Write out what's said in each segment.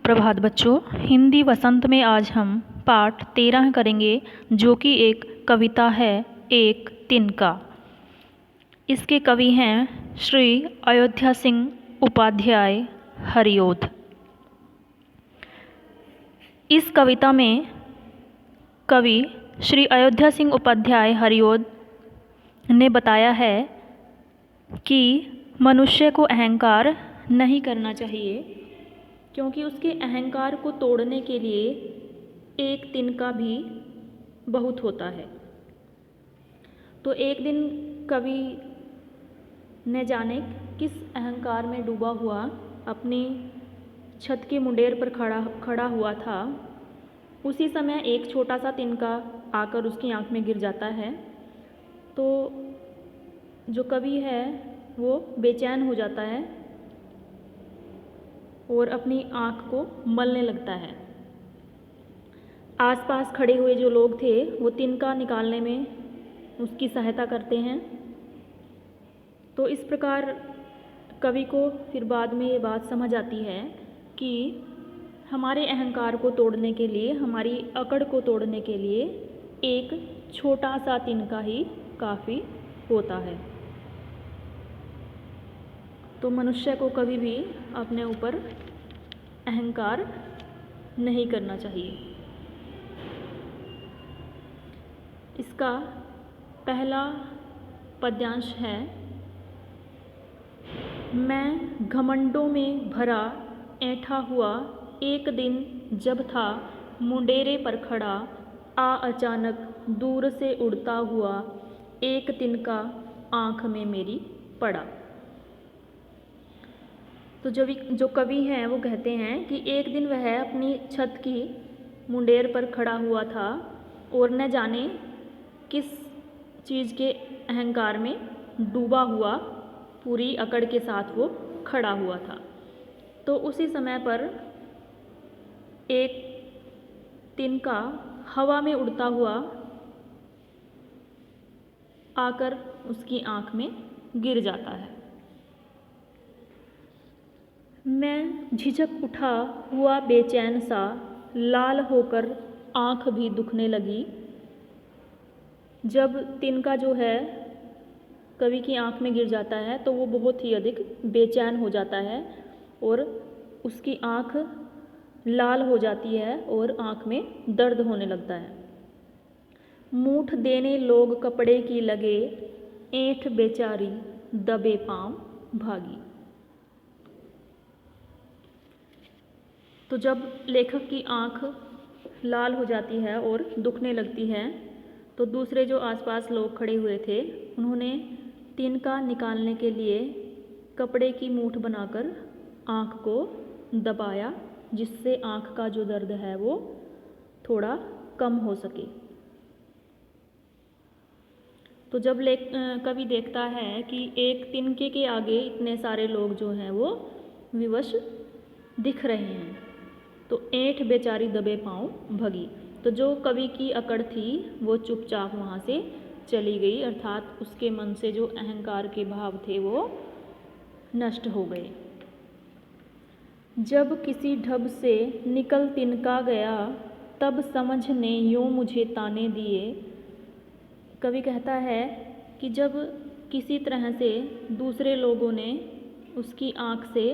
सुप्रभात बच्चों। हिंदी वसंत में आज हम पाठ 13 करेंगे, जो कि एक कविता है, एक तिनका। इसके कवि हैं श्री अयोध्या सिंह उपाध्याय हरिओद। इस कविता में कवि श्री अयोध्या सिंह उपाध्याय हरिओद ने बताया है कि मनुष्य को अहंकार नहीं करना चाहिए, क्योंकि उसके अहंकार को तोड़ने के लिए एक तिनका भी बहुत होता है। तो एक दिन कवि न जाने किस अहंकार में डूबा हुआ अपनी छत के मुंडेर पर खड़ा हुआ था। उसी समय एक छोटा सा तिनका आकर उसकी आंख में गिर जाता है। तो जो कवि है वो बेचैन हो जाता है और अपनी आँख को मलने लगता है। आसपास खड़े हुए जो लोग थे वो तिनका निकालने में उसकी सहायता करते हैं। तो इस प्रकार कवि को फिर बाद में ये बात समझ आती है कि हमारे अहंकार को तोड़ने के लिए, हमारी अकड़ को तोड़ने के लिए एक छोटा सा तिनका ही काफ़ी होता है। तो मनुष्य को कभी भी अपने ऊपर अहंकार नहीं करना चाहिए। इसका पहला पद्यांश है, मैं घमंडों में भरा ऐंठा हुआ एक दिन जब था मुंडेरे पर खड़ा, आ अचानक दूर से उड़ता हुआ एक तिनका आँख में मेरी पड़ा। तो जो कवि हैं वो कहते हैं कि एक दिन वह अपनी छत की मुंडेर पर खड़ा हुआ था और न जाने किस चीज़ के अहंकार में डूबा हुआ पूरी अकड़ के साथ वो खड़ा हुआ था। तो उसी समय पर एक तिनका हवा में उड़ता हुआ आकर उसकी आँख में गिर जाता है। मैं झिझक उठा हुआ बेचैन सा, लाल होकर आँख भी दुखने लगी। जब तिनका जो है कवि की आँख में गिर जाता है तो वो बहुत ही अधिक बेचैन हो जाता है और उसकी आँख लाल हो जाती है और आँख में दर्द होने लगता है। मूठ देने लोग कपड़े की लगे, ऐंठ बेचारी दबे पाँव भागी। तो जब लेखक की आँख लाल हो जाती है और दुखने लगती है तो दूसरे जो आसपास लोग खड़े हुए थे उन्होंने तिनका निकालने के लिए कपड़े की मूठ बनाकर आँख को दबाया, जिससे आँख का जो दर्द है वो थोड़ा कम हो सके। तो जब कवि देखता है कि एक तिनके के आगे इतने सारे लोग जो हैं वो विवश दिख रहे हैं, तो ऐंठ बेचारी दबे पाँव भगी। तो जो कवि की अकड़ थी वो चुपचाप वहाँ से चली गई, अर्थात उसके मन से जो अहंकार के भाव थे वो नष्ट हो गए। जब किसी ढब से निकल तिनका गया, तब समझ ने यूँ मुझे ताने दिए। कवि कहता है कि जब किसी तरह से दूसरे लोगों ने उसकी आँख से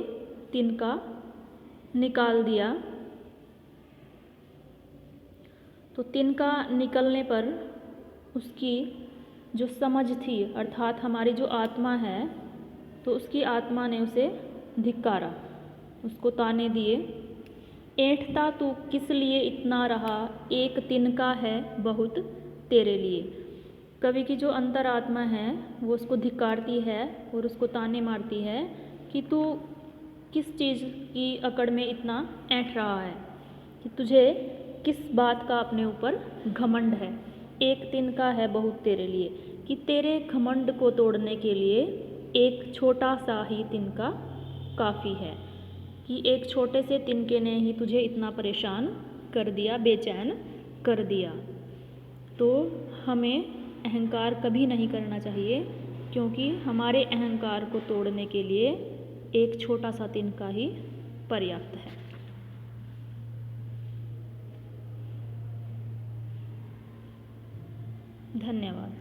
तिनका निकाल दिया, तो तिनका निकलने पर उसकी जो समझ थी, अर्थात हमारी जो आत्मा है, तो उसकी आत्मा ने उसे धिक्कारा, उसको ताने दिए। ऐंठता तू किस लिए इतना रहा, एक तिनका है बहुत तेरे लिए। कवि की जो अंतरात्मा है वो उसको धिक्कारती है और उसको ताने मारती है कि तू किस चीज़ की अकड़ में इतना ऐंठ रहा है, कि तुझे किस बात का अपने ऊपर घमंड है। एक तिनका है बहुत तेरे लिए, कि तेरे घमंड को तोड़ने के लिए एक छोटा सा ही तिनका काफ़ी है, कि एक छोटे से तिनके ने ही तुझे इतना परेशान कर दिया, बेचैन कर दिया। तो हमें अहंकार कभी नहीं करना चाहिए, क्योंकि हमारे अहंकार को तोड़ने के लिए एक छोटा सा तिनका ही पर्याप्त है। धन्यवाद।